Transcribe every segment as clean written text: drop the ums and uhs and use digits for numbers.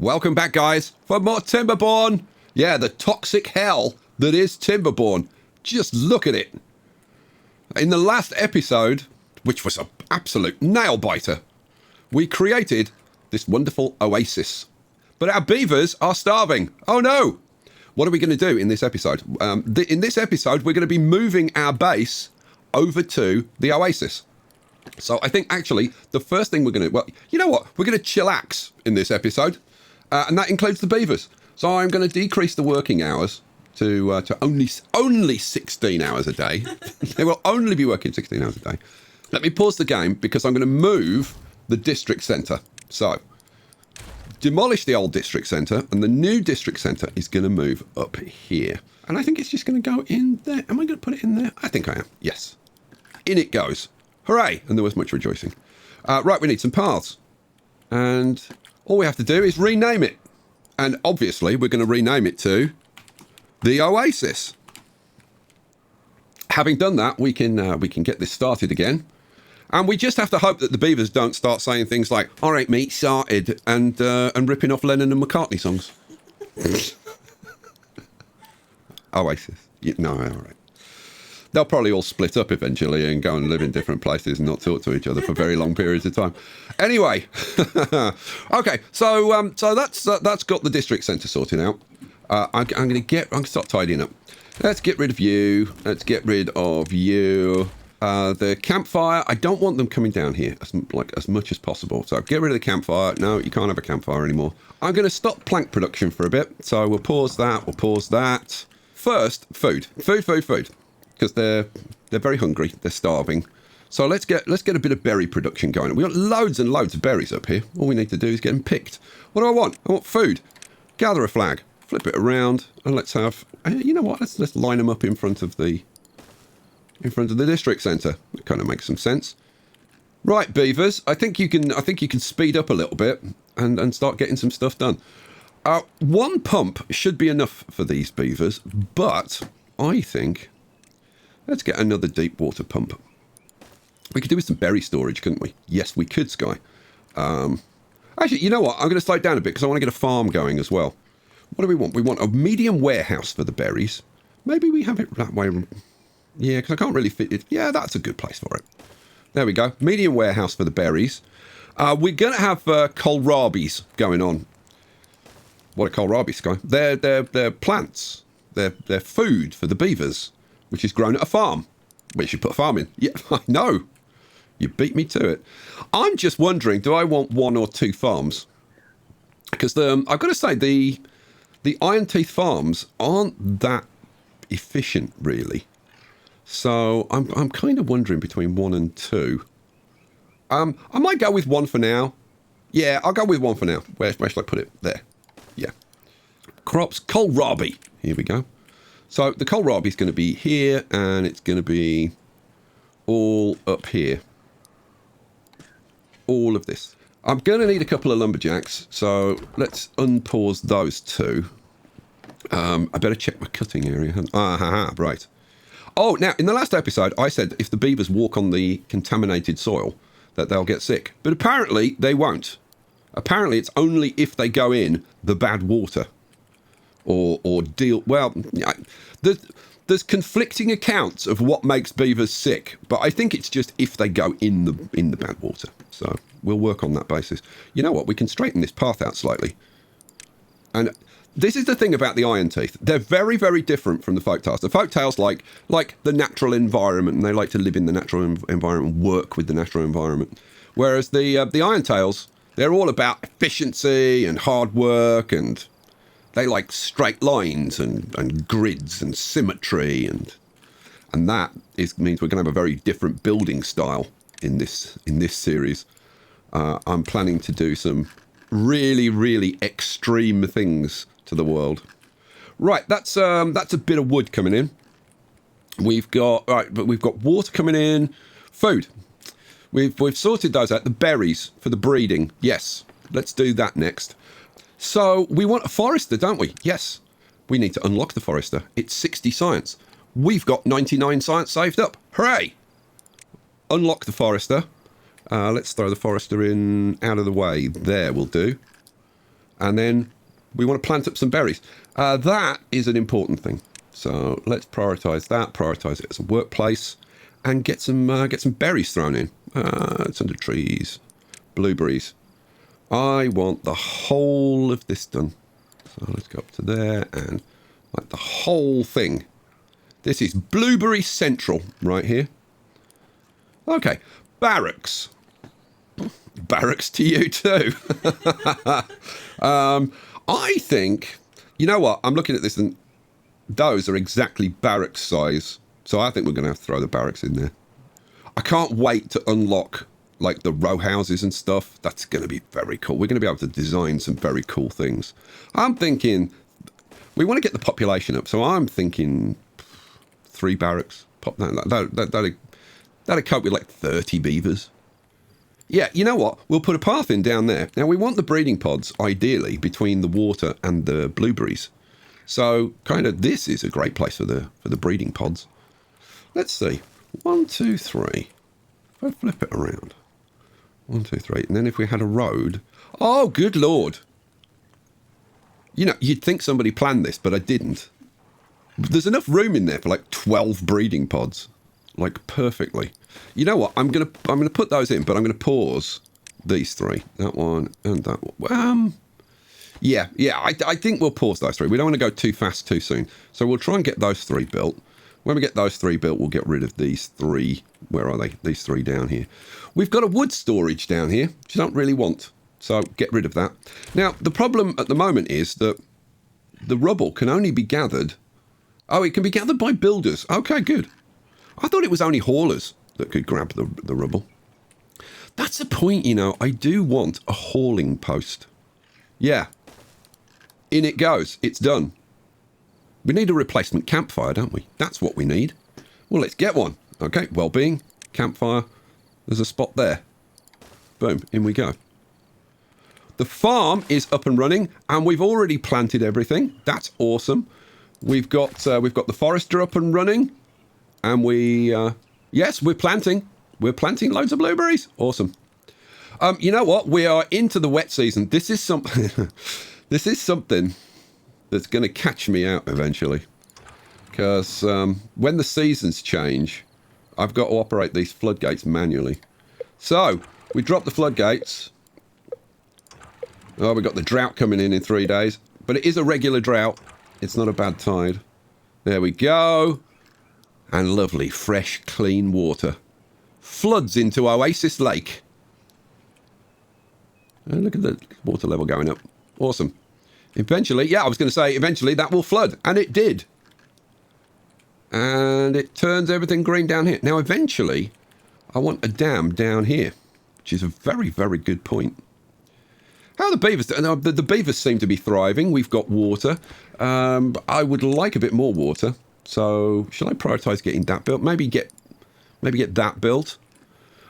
Welcome back, guys, for more Timberborn. Yeah, the toxic hell that is Timberborn. Just look at it. In the last episode, which was an absolute nail-biter, we created this wonderful oasis. But our beavers are starving. Oh, no. What are we going to do in this episode? In this episode, we're going to be moving our base over to the oasis. So I think, actually, the first thing we're going to... Well, you know what? We're going to chillax in this episode. And that includes the beavers. So I'm going to decrease the working hours to only 16 hours a day. They will only be working 16 hours a day. Let me pause the game because I'm going to move the district centre. So, demolish the old district centre and the new district centre is going to move up here. And I think it's just going to go in there. Am I going to put it in there? I think I am. Yes. In it goes. Hooray! And there was much rejoicing. Right, we need some paths. And all we have to do is rename it. And obviously, we're going to rename it to the Oasis. Having done that, we can get this started again. And we just have to hope that the beavers don't start saying things like, all right, mate, started, and ripping off Lennon and McCartney songs. Oasis. No, all right. They'll probably all split up eventually and go and live in different places and not talk to each other for very long periods of time. Anyway, okay, so that's got the district centre sorted out. I'm going to start tidying up. Let's get rid of you. Let's get rid of you. The campfire. I don't want them coming down here as much as possible. So get rid of the campfire. No, you can't have a campfire anymore. I'm going to stop plank production for a bit. So we'll pause that. We'll pause that. First, food. Food. Because they're very hungry, they're starving. So let's get a bit of berry production going. We've got loads and loads of berries up here. All we need to do is get them picked. What do I want? I want food. Gather a flag, flip it around, and let's have. You know what? Let's line them up in front of the district centre. It kind of makes some sense. Right, beavers. I think you can speed up a little bit and start getting some stuff done. One pump should be enough for these beavers, but I think. Let's get another deep water pump. We could do with some berry storage, couldn't we? Yes, we could, Sky. Actually, you know what? I'm going to slow it down a bit because I want to get a farm going as well. What do we want? We want a medium warehouse for the berries. Maybe we have it that way. Yeah, because I can't really fit it. Yeah, that's a good place for it. There we go. Medium warehouse for the berries. We're going to have kohlrabis going on. What are kohlrabis, Sky? They're plants. They're food for the beavers, which is grown at a farm. We should put a farm in. Yeah, I know. You beat me to it. I'm just wondering, do I want one or two farms? Because I've got to say, the Iron Teeth farms aren't that efficient, really. So I'm kind of wondering between one and two. I might go with one for now. Yeah, I'll go with one for now. Where shall I put it? There. Yeah. Crops, kohlrabi. Here we go. So the kohlrabi is going to be here, and it's going to be all up here. All of this. I'm going to need a couple of lumberjacks, so let's unpause those two. I better check my cutting area. Right. Oh, now, in the last episode, I said if the beavers walk on the contaminated soil, that they'll get sick. But apparently, they won't. Apparently, it's only if they go in the bad water. Or deal... Well, there's conflicting accounts of what makes beavers sick, but I think it's just if they go in the bad water. So we'll work on that basis. You know what? We can straighten this path out slightly. And this is the thing about the Iron Teeth. They're very, very different from the folktales. The folktales like the natural environment, and they like to live in the natural environment and work with the natural environment. Whereas the Iron Tails, they're all about efficiency and hard work, and they like straight lines and grids and symmetry, and that means we're going to have a very different building style in this series. I'm planning to do some really, really extreme things to the world. Right, that's a bit of wood coming in. We've got water coming in, food. We've sorted those out. The berries for the breeding. Yes, let's do that next. So we want a forester, don't we? Yes. We need to unlock the forester. It's 60 science. We've got 99 science saved up. Hooray! Unlock the forester. Let's throw the forester in out of the way. There will do. And then we want to plant up some berries. That is an important thing. So let's prioritize that, prioritize it as a workplace, and get some berries thrown in. It's under trees, blueberries. I want the whole of this done. So let's go up to there and like the whole thing. This is Blueberry Central right here. Okay, barracks. Barracks to you too. I think, you know what? I'm looking at this and those are exactly barracks size. So I think we're going to have to throw the barracks in there. I can't wait to unlock like the row houses and stuff. That's going to be very cool. We're going to be able to design some very cool things. I'm thinking we want to get the population up. So I'm thinking 3 barracks. Pop that. That'd cope with like 30 beavers. Yeah, you know what? We'll put a path in down there. Now, we want the breeding pods, ideally, between the water and the blueberries. So, kind of, this is a great place for the breeding pods. Let's see. 1, 2, 3. If I flip it around. 1, 2, 3. And then if we had a road... Oh, good Lord. You know, you'd think somebody planned this, but I didn't. There's enough room in there for like 12 breeding pods. Like, perfectly. You know what? I'm gonna put those in, but I'm gonna pause these 3. That one and that one. Yeah. I think we'll pause those 3. We don't want to go too fast too soon. So we'll try and get those 3 built. When we get those 3 built, we'll get rid of these 3. Where are they? These 3 down here. We've got a wood storage down here, which you don't really want. So get rid of that. Now, the problem at the moment is that the rubble can only be gathered. Oh, it can be gathered by builders. Okay, good. I thought it was only haulers that could grab the rubble. That's the point, you know. I do want a hauling post. Yeah. In it goes. It's done. We need a replacement campfire, don't we? That's what we need. Well, let's get one. Okay, well-being, campfire. There's a spot there. Boom, in we go. The farm is up and running, and we've already planted everything. That's awesome. We've got the forester up and running. And yes, we're planting. We're planting loads of blueberries. Awesome. You know what? We are into the wet season. This is something. This is something that's going to catch me out eventually. Because when the seasons change, I've got to operate these floodgates manually. So we drop the floodgates. Oh, we've got the drought coming in 3 days, but it is a regular drought. It's not a bad tide. There we go. And lovely, fresh, clean water floods into Oasis Lake. And look at the water level going up. Awesome. Eventually, yeah, I was going to say, eventually that will flood. And it did. And it turns everything green down here. Now, eventually, I want a dam down here, which is a very, very good point. How are the beavers? The beavers seem to be thriving. We've got water. I would like a bit more water. So, shall I prioritise getting that built? Maybe get that built.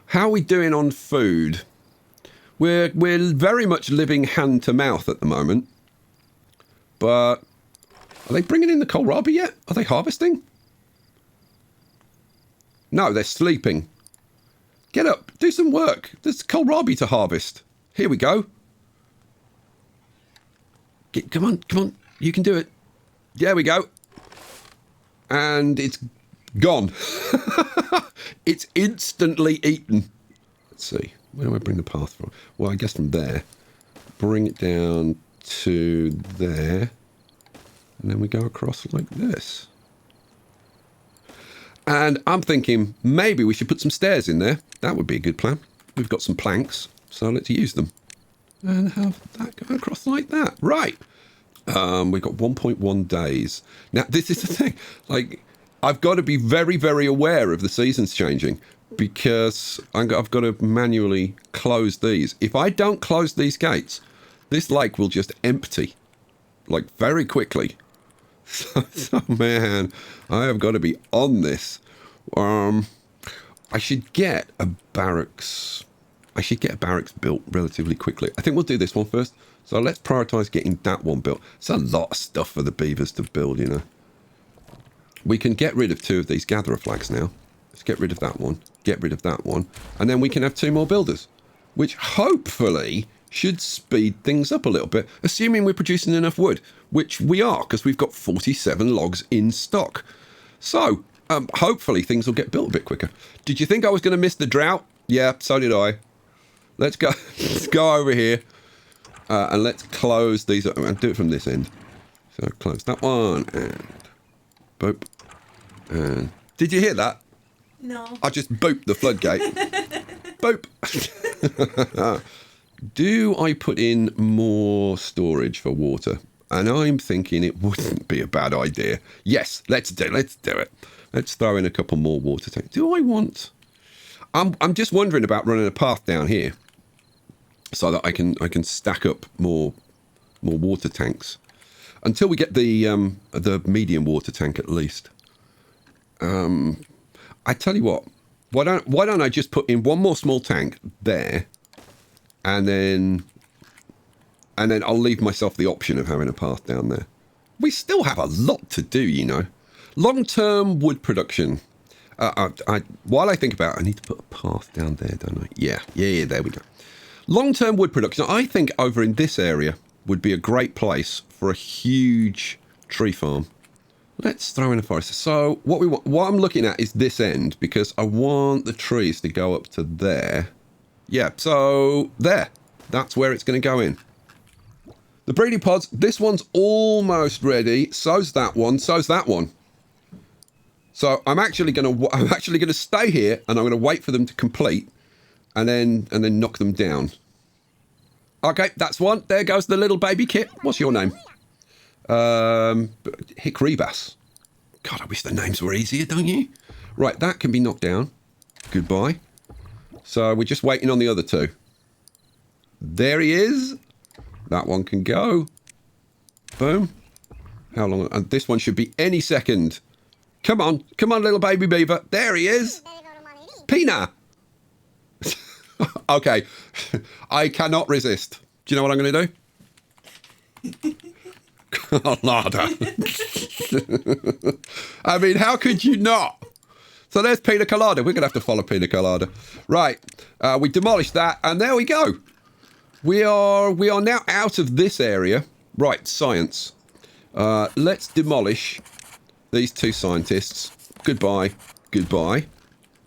How are we doing on food? We're very much living hand to mouth at the moment. But are they bringing in the kohlrabi yet? Are they harvesting? No, they're sleeping. Get up, do some work. There's kohlrabi to harvest. Here we go. Come on. You can do it. There we go. And it's gone. It's instantly eaten. Let's see. Where do I bring the path from? Well, I guess from there. Bring it down to there. And then we go across like this. And I'm thinking maybe we should put some stairs in there. That would be a good plan. We've got some planks, so let's use them. And have that go across like that. Right. We've got 1.1 days. Now, this is the thing. Like, I've got to be very, very aware of the seasons changing because I've got to manually close these. If I don't close these gates, this lake will just empty, like, very quickly. So man, I have got to be on this. I should get a barracks. I should get a barracks built relatively quickly. I think we'll do this one first. So let's prioritise getting that one built. It's a lot of stuff for the beavers to build, you know. We can get rid of 2 of these gatherer flags now. Let's get rid of that one. Get rid of that one. And then we can have 2 more builders. Which hopefully should speed things up a little bit, assuming we're producing enough wood, which we are, because we've got 47 logs in stock. So, hopefully things will get built a bit quicker. Did you think I was going to miss the drought? Yeah, so did I. Let's go, let's go over here, and let's close these up. I'll do it from this end. So close that one, and boop. And did you hear that? No. I just booped the floodgate. Boop. Do I put in more storage for water? And I'm thinking it wouldn't be a bad idea. Yes, let's do it. Let's throw in a couple more water tanks. Do I want... I'm just wondering about running a path down here so that I can stack up more water tanks until we get the medium water tank at least. I tell you what, why don't I just put in one more small tank there, and then I'll leave myself the option of having a path down there. We still have a lot to do, you know. Long-term wood production. While I think about it, I need to put a path down there, don't I? Yeah, there we go. Long-term wood production. I think over in this area would be a great place for a huge tree farm. Let's throw in a forest. So what I'm looking at is this end, because I want the trees to go up to there. Yeah, so there. That's where it's going to go in. The breeding pods, this one's almost ready. So's that one. So's that one. So I'm actually going to stay here, and I'm going to wait for them to complete, and then knock them down. Okay, that's one. There goes the little baby kit. What's your name? Hickribas. God, I wish the names were easier, don't you? Right, that can be knocked down. Goodbye. So we're just waiting on the other two. There he is. That one can go. Boom. How long? And this one should be any second. Come on, little baby beaver. There he is. Pina. Okay. I cannot resist. Do you know what I'm going to do? Colada. I mean, how could you not? So there's Pina Colada. We're going to have to follow Pina Colada. Right. We demolished that, and there we go. We are now out of this area. Right, science. Let's demolish these two scientists. Goodbye.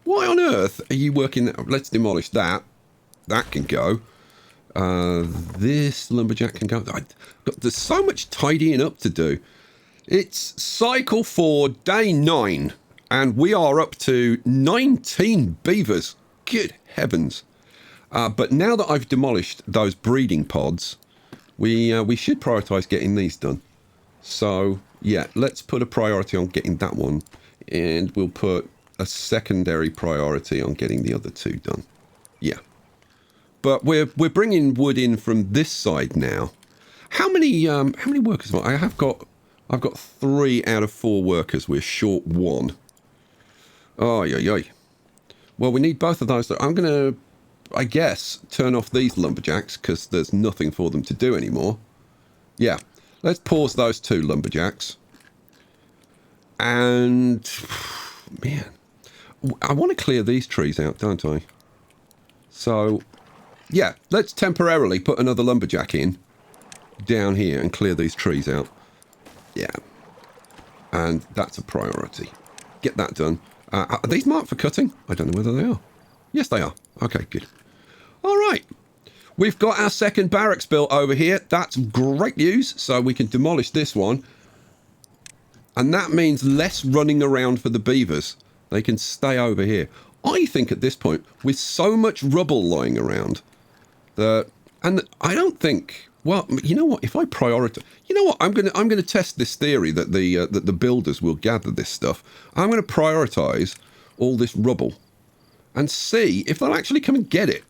Why on earth are you working? Let's demolish that. That can go. This lumberjack can go. There's so much tidying up to do. It's cycle 4, day 9, and we are up to 19 beavers. Good heavens. But now that I've demolished those breeding pods, we should prioritise getting these done. So, yeah, let's put a priority on getting that one, and we'll put a secondary priority on getting the other two done. Yeah. But we're bringing wood in from this side now. How many workers? I've got 3 out of 4 workers. We're short 1. Oh, yeah. Well, we need both of those. I'm gonna, I guess, turn off these lumberjacks because there's nothing for them to do anymore. Yeah, let's pause those 2 lumberjacks. And man, I want to clear these trees out, don't I? So, yeah, let's temporarily put another lumberjack in down here and clear these trees out. Yeah. And that's a priority. Get that done. Are these marked for cutting? I don't know whether they are. Yes, they are. Okay, good. All right. We've got our second barracks built over here. That's great news. So we can demolish this one. And that means less running around for the beavers. They can stay over here. I think at this point, with so much rubble lying around, and I don't think, well, you know what? If I prioritize, you know what? I'm gonna test this theory that the builders will gather this stuff. I'm gonna prioritize all this rubble and see if they'll actually come and get it.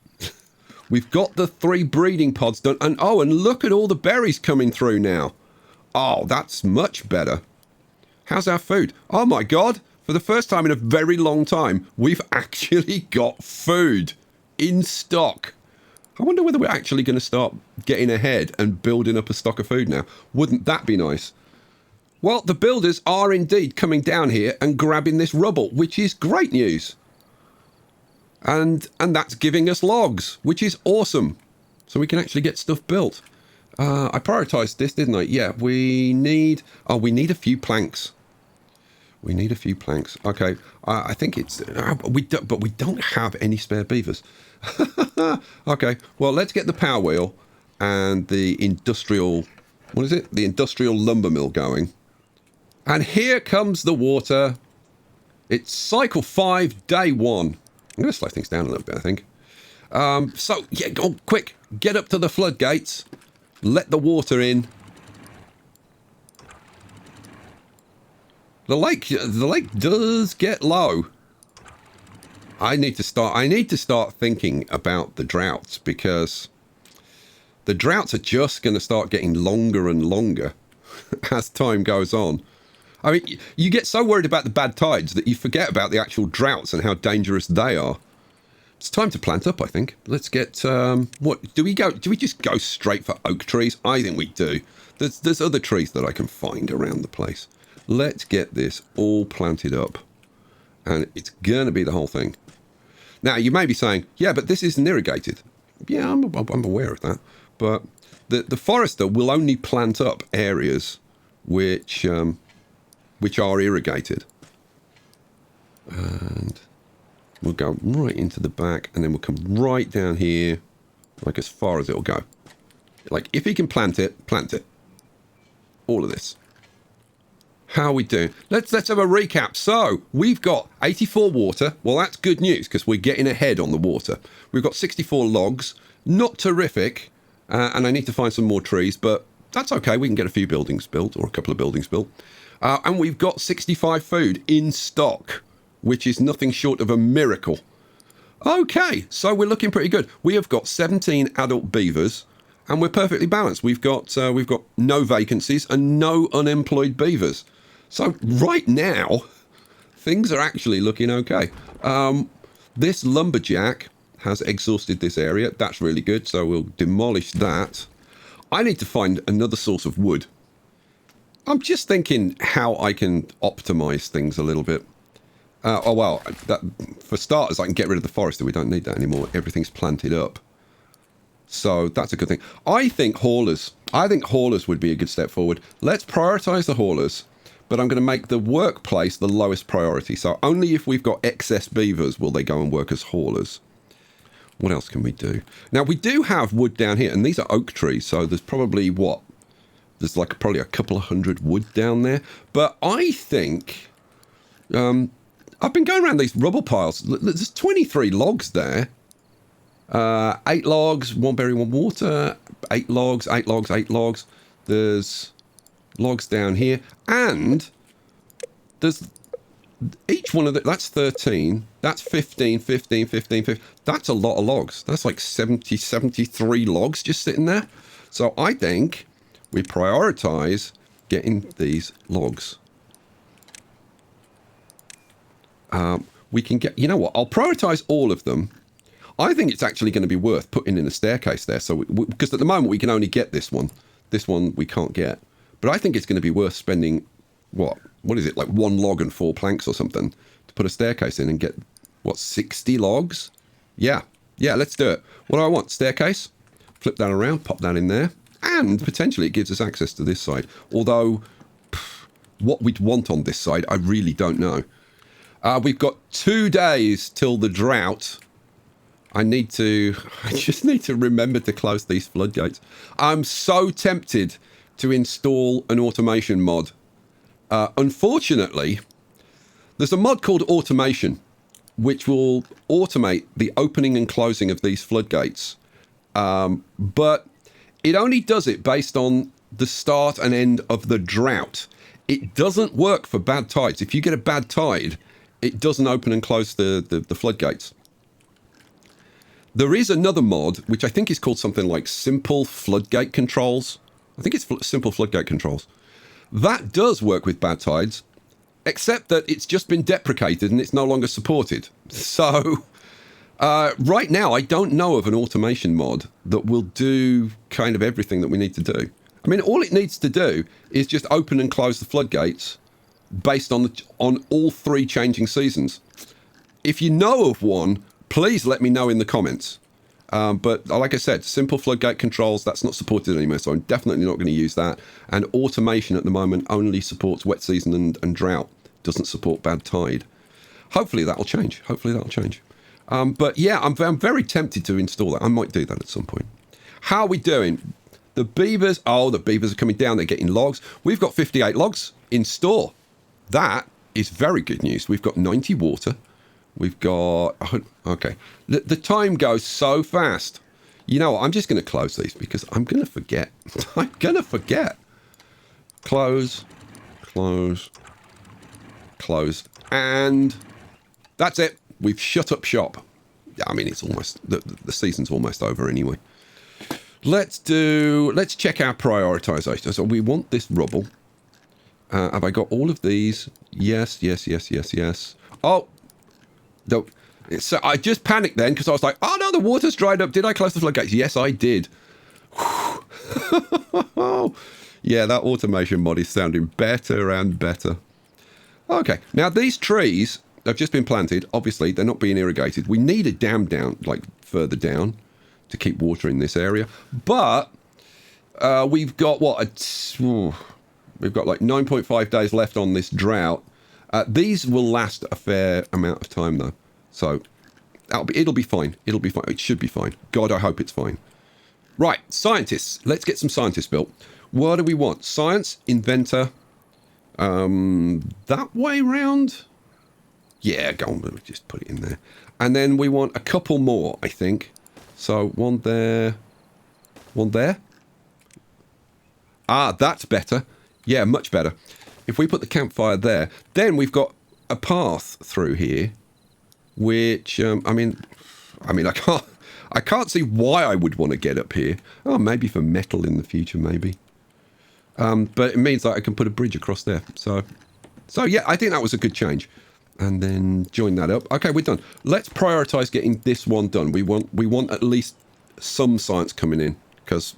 We've got the 3 breeding pods done, and look at all the berries coming through now. Oh, that's much better. How's our food? Oh my God. For the first time in a very long time, we've actually got food in stock. I wonder whether we're actually going to start getting ahead and building up a stock of food now. Wouldn't that be nice? Well, the builders are indeed coming down here and grabbing this rubble, which is great news. And that's giving us logs, which is awesome. so we can actually get stuff built. I prioritized this, didn't I? Yeah, we need a few planks. We need a few planks. Okay, I think it's but we don't have any spare beavers. Okay, well, let's get the power wheel and the industrial, what is it? The industrial lumber mill going. And here comes the water. It's cycle 5, day 1. I'm going to slow things down a little bit, I think. So, yeah, go quick. Get up to the floodgates. Let the water in. The lake does get low. I need to start thinking about the droughts, because the droughts are just going to start getting longer and longer as time goes on. I mean, you get so worried about the bad tides that you forget about the actual droughts and how dangerous they are. It's time to plant up, I think. Let's get, what, do we just go straight for oak trees? I think we do. There's other trees that I can find around the place. Let's get this all planted up. And it's going to be the whole thing. Now, you may be saying, yeah, but this isn't irrigated. Yeah, I'm aware of that. But the forester will only plant up areas which are irrigated. And we'll go right into the back, and then we'll come right down here, like as far as it'll go. Like, if he can plant it, plant it. All of this. How are we doing? Let's have a recap. So, we've got 84 water. Well, that's good news, because we're getting ahead on the water. We've got 64 logs. Not terrific. And I need to find some more trees, but that's okay. We can get a few buildings built, or a couple of buildings built. And we've got 65 food in stock, which is nothing short of a miracle. Okay, so we're looking pretty good. We have got 17 adult beavers, and we're perfectly balanced. We've got no vacancies and no unemployed beavers. So right now, things are actually looking okay. This lumberjack has exhausted this area. That's really good, so we'll demolish that. I need to find another source of wood. I'm just thinking how I can optimize things a little bit. For starters, I can get rid of the forester. We don't need that anymore. Everything's planted up. So that's a good thing. I think haulers would be a good step forward. Let's prioritize the haulers, but I'm going to make the workplace the lowest priority. So only if we've got excess beavers will they go and work as haulers. What else can we do? Now, we do have wood down here, and these are oak trees, so there's probably what? There's like probably a couple of hundred wood down there. But I think, I've been going around these rubble piles. There's 23 logs there. 8 logs, 1 berry, 1 water. 8 logs, 8 logs, 8 logs. There's logs down here. And there's each one of the, that's 13. That's 15, 15, 15, 15. That's a lot of logs. That's like 70, 73 logs just sitting there. So I think we prioritize getting these logs. We can get, you know what, I'll prioritize all of them. I think it's actually going to be worth putting in a staircase there. So, because at the moment we can only get this one. This one we can't get. But I think it's going to be worth spending, what is it, like 1 log and 4 planks or something to put a staircase in and get, 60 logs? Yeah, let's do it. What do I want? Staircase? Flip that around, pop that in there. And potentially it gives us access to this side. Although, what we'd want on this side, I really don't know. We've got 2 days till the drought. I just need to remember to close these floodgates. I'm so tempted to install an automation mod. Unfortunately, there's a mod called Automation, which will automate the opening and closing of these floodgates. But it only does it based on the start and end of the drought. It doesn't work for bad tides. If you get a bad tide, it doesn't open and close the floodgates. There is another mod, which I think is called something like Simple Floodgate Controls. I think it's Simple Floodgate Controls. That does work with bad tides, except that it's just been deprecated and it's no longer supported. So, right now, I don't know of an automation mod that will do kind of everything that we need to do. I mean, all it needs to do is just open and close the floodgates based on all 3 changing seasons. If you know of one, please let me know in the comments. But like I said, simple floodgate controls, that's not supported anymore, so I'm definitely not going to use that. And automation at the moment only supports wet season and drought, doesn't support bad tide. Hopefully that'll change. But yeah, I'm very tempted to install that. I might do that at some point. How are we doing? The beavers, the beavers are coming down. They're getting logs. We've got 58 logs in store. That is very good news. We've got 90 water. We've got, okay. The time goes so fast. You know what? I'm just going to close these because I'm going to forget. Close. And that's it. We've shut up shop. I mean, it's almost, the season's almost over anyway. Let's check our prioritization. So we want this rubble. Have I got all of these? Yes. Oh, so I just panicked then because I was like, oh no, the water's dried up. Did I close the floodgates? Yes, I did. Yeah, that automation mod is sounding better and better. Okay, now these trees have just been planted. Obviously, they're not being irrigated. We need a dam down, like further down, to keep water in this area. But we've got we've got like 9.5 days left on this drought. These will last a fair amount of time though, so it'll be fine. It should be fine. God, I hope it's fine. Right, scientists. Let's get some scientists built. What do we want? Science, inventor. That way round. Yeah, go on. We'll just put it in there. And then we want a couple more, I think. So one there. Ah, that's better. Yeah, much better. If we put the campfire there, then we've got a path through here, which I mean, I can't see why I would want to get up here. Oh, maybe for metal in the future, maybe. But it means that I can put a bridge across there. So yeah, I think that was a good change. And then join that up. Okay, we're done. Let's prioritize getting this one done. We want at least some science coming in because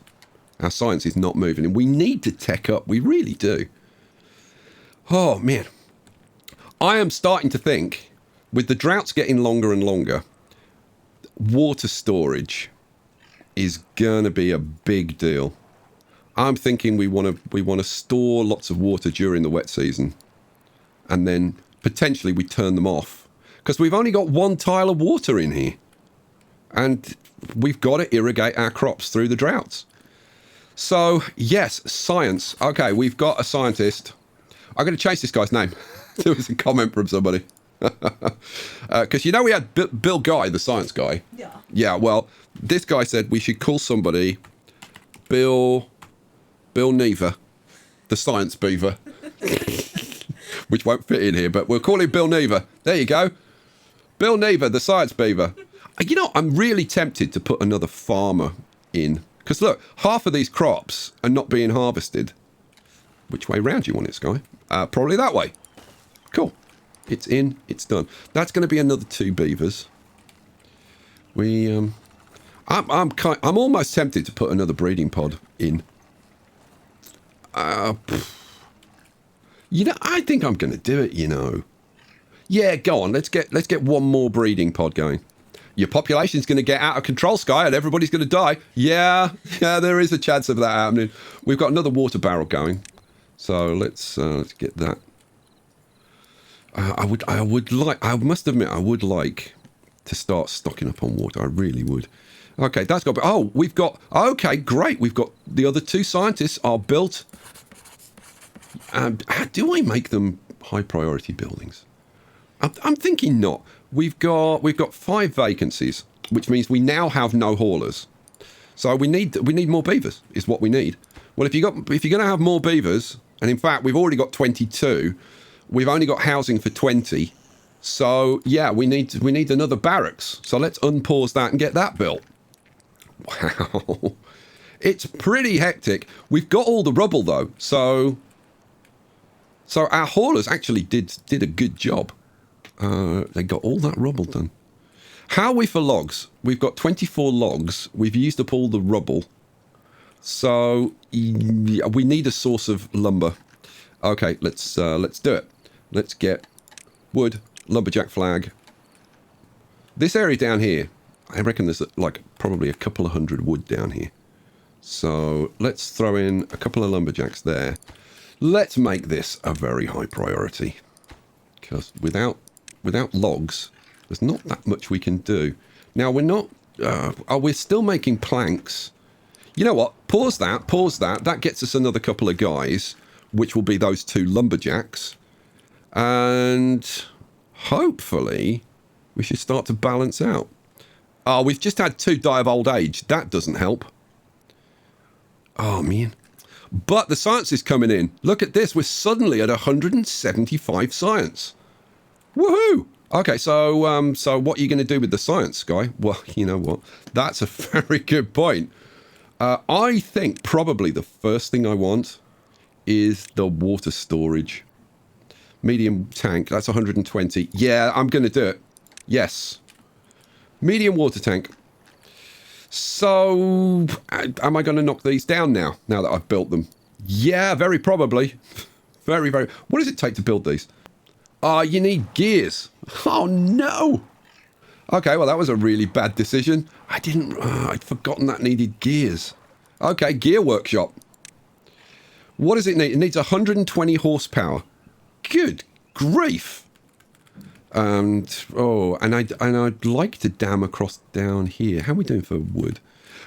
our science is not moving, and we need to tech up. We really do. Oh, man. I am starting to think, with the droughts getting longer and longer, water storage is going to be a big deal. I'm thinking we want to store lots of water during the wet season, and then potentially we turn them off, because we've only got one tile of water in here, and we've got to irrigate our crops through the droughts. So, yes, science. Okay, we've got a scientist. I'm going to change this guy's name. There was a comment from somebody. Because, we had Bill Guy, the science guy. Yeah. Yeah, well, this guy said we should call somebody Bill Never, the science beaver. Which won't fit in here, but we'll call him Bill Never. There you go. Bill Never, the science beaver. I'm really tempted to put another farmer in. Because look, half of these crops are not being harvested. Which way round do you want it, Sky? Probably that way. Cool. It's in. It's done. That's going to be another 2 beavers. I'm almost tempted to put another breeding pod in. I think I'm going to do it. Yeah, go on. Let's get one more breeding pod going. Your population's going to get out of control, Sky, and everybody's going to die. Yeah, there is a chance of that happening. We've got another water barrel going. So let's get that. I must admit, I would like to start stocking up on water. I really would. Okay, that's got. Okay, great. We've got the other 2 scientists are built. Do I make them high priority buildings? I'm thinking not. We've got 5 vacancies, which means we now have no haulers. So we need more beavers. Is what we need. Well, if you're going to have more beavers. And in fact, we've already got 22. We've only got housing for 20. So, yeah, we need another barracks. So let's unpause that and get that built. Wow. It's pretty hectic. We've got all the rubble, though. So our haulers actually did a good job. They got all that rubble done. How are we for logs? We've got 24 logs. We've used up all the rubble. So we need a source of lumber. Okay, let's do it. Let's get wood, lumberjack flag. This area down here, I reckon there's like probably a couple of hundred wood down here. So let's throw in a couple of lumberjacks there. Let's make this a very high priority. Because without logs, there's not that much we can do. Now, we're not... we're still making planks. You know what? Pause that. That gets us another couple of guys, which will be those 2 lumberjacks. And hopefully, we should start to balance out. Oh, we've just had 2 die of old age. That doesn't help. Oh, man. But the science is coming in. Look at this. We're suddenly at 175 science. Woohoo! Okay, so what are you going to do with the science, Guy? Well, you know what? That's a very good point. I think probably the first thing I want is the water storage. Medium tank, that's 120. Yeah, I'm going to do it. Yes. Medium water tank. So, am I going to knock these down now that I've built them? Yeah, very probably. Very, very. What does it take to build these? You need gears. Oh, no. Okay, well, that was a really bad decision. I'd forgotten that needed gears. Okay, gear workshop. What does it need? It needs 120 horsepower. Good grief. And I'd like to dam across down here. How are we doing for wood?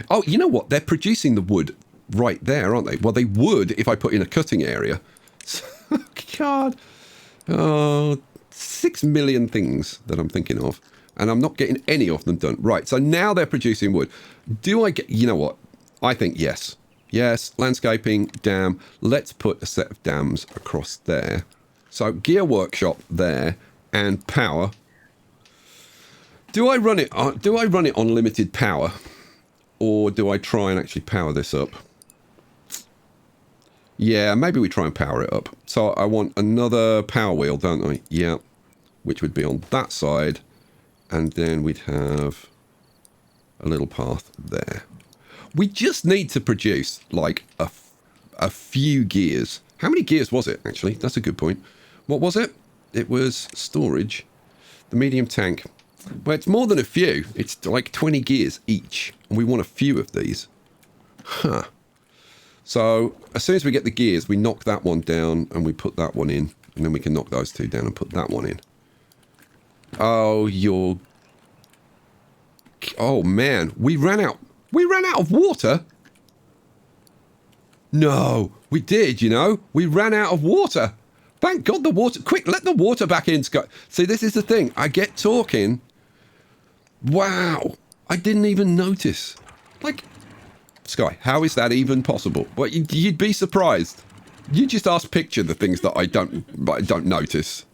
Oh, you know what? They're producing the wood right there, aren't they? Well, they would if I put in a cutting area. God. Oh, 6 million things that I'm thinking of. And I'm not getting any of them done. Right, so now they're producing wood. Do I get... You know what? I think yes. Yes, landscaping, dam. Let's put a set of dams across there. So, gear workshop there. And power. Do I run it on limited power? Or do I try and actually power this up? Yeah, maybe we try and power it up. So I want another power wheel, don't I? Yeah. Which would be on that side. And then we'd have a little path there. We just need to produce, like, a few gears. How many gears was it, actually? That's a good point. What was it? It was storage. The medium tank. Well, it's more than a few. It's like 20 gears each. And we want a few of these. Huh. So, as soon as we get the gears, we knock that one down and we put that one in. And then we can knock those 2 down and put that one in. Oh, oh, man. We ran out of water? No, we did, you know. We ran out of water. Thank God the water... Quick, let the water back in, Scott. See, this is the thing. I get talking. Wow. I didn't even notice. Like... Sky, how is that even possible? Well, you'd be surprised. You just picture the things that I don't notice.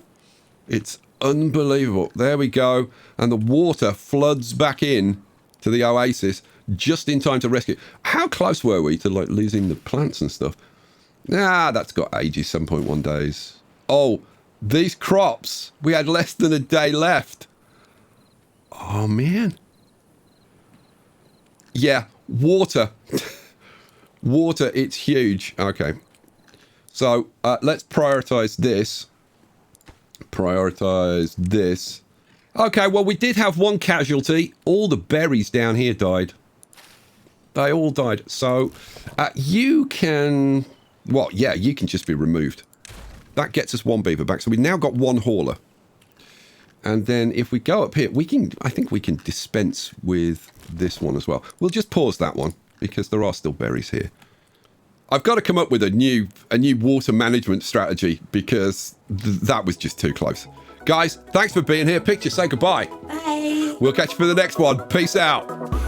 It's unbelievable. There we go. And the water floods back in to the oasis just in time to rescue. How close were we to like losing the plants and stuff? Nah, that's got ages, 7.1 days. Oh, these crops. We had less than a day left. Oh, man. Yeah, water. Water, it's huge. Okay. So, let's prioritize this. Prioritize this. Okay, well, we did have one casualty. All the berries down here died. They all died. So, you can... Well, yeah, you can just be removed. That gets us 1 beaver back. So, we've now got 1 hauler. And then if we go up here, I think we can dispense with this one as well. We'll just pause that one because there are still berries here. I've got to come up with a new water management strategy because that was just too close. Guys, thanks for being here. Picture, say goodbye. Bye. We'll catch you for the next one. Peace out.